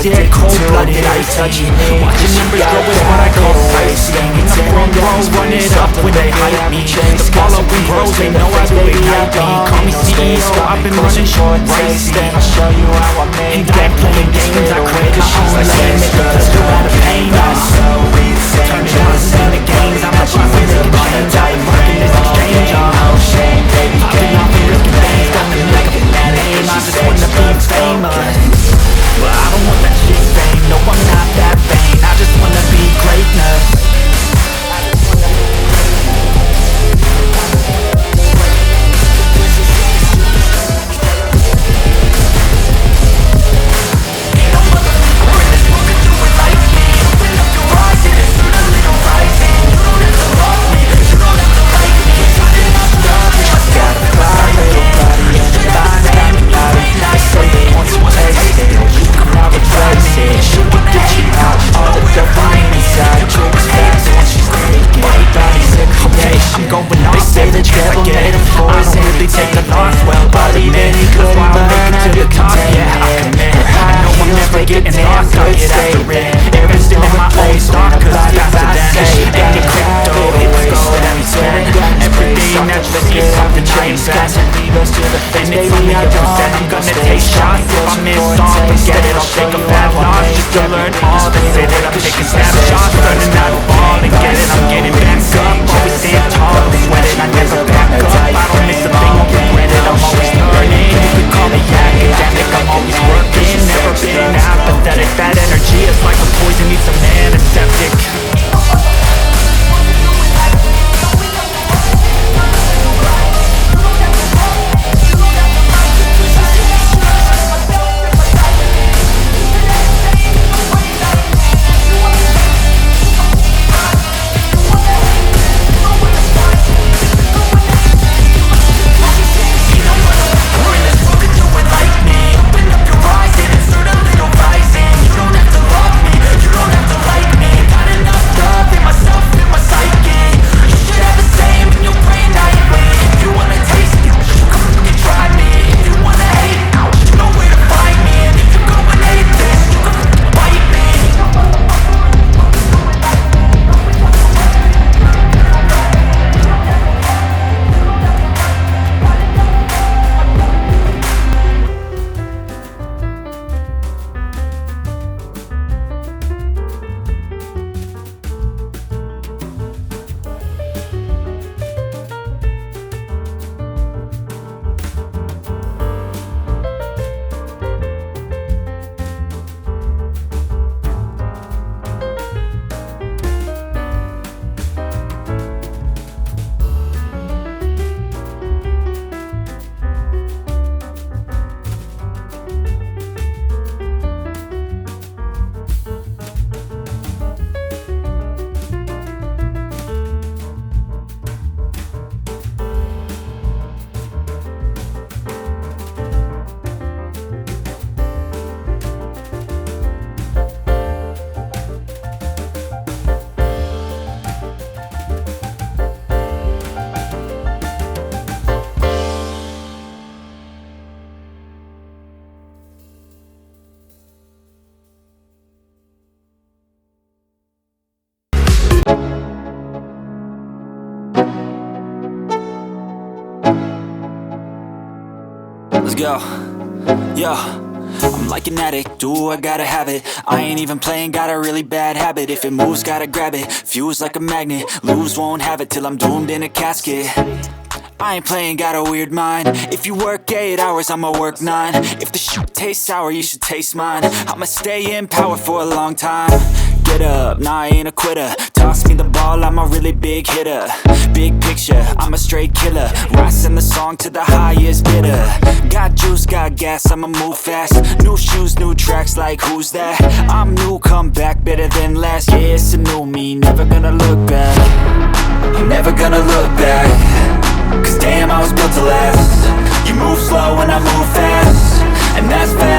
dead, cold-blooded icy. Watching numbers grow is what I call sightseeing. In the front row, run it up when they hype me. The ball up and grows, they know I do ignite me. Call me CEO, I've been running short race. Then I'll show you how I made that. Playing games, I create my own lane. Because they're out of pain, turn it on, sing the games. I'm a chief with a change. I've been working this exchange. Popping off and risking things, got me like a name. I just wanna be famous, but I don't want that shit fame. No, I'm not that vain. I just wanna be greatness. Let's go. Yo, I'm like an addict, do I gotta have it. I ain't even playing, got a really bad habit. If it moves, gotta grab it, fuse like a magnet. Lose, won't have it till I'm doomed in a casket. I ain't playing, got a weird mind. If you work 8 hours, I'ma work 9. If the shit tastes sour, you should taste mine. I'ma stay in power for a long time. Get up, nah, I ain't a quitter. Toss me the ball, I'm a really big hitter. Big picture, I'm a straight killer. Rising the song to the highest bidder. Got juice, got gas, I'ma move fast. New shoes, new tracks, like who's that? I'm new, come back, better than last. Yeah, it's a new me, never gonna look back. I'm never gonna look back. Cause damn, I was built to last. You move slow and I move fast, and that's fast.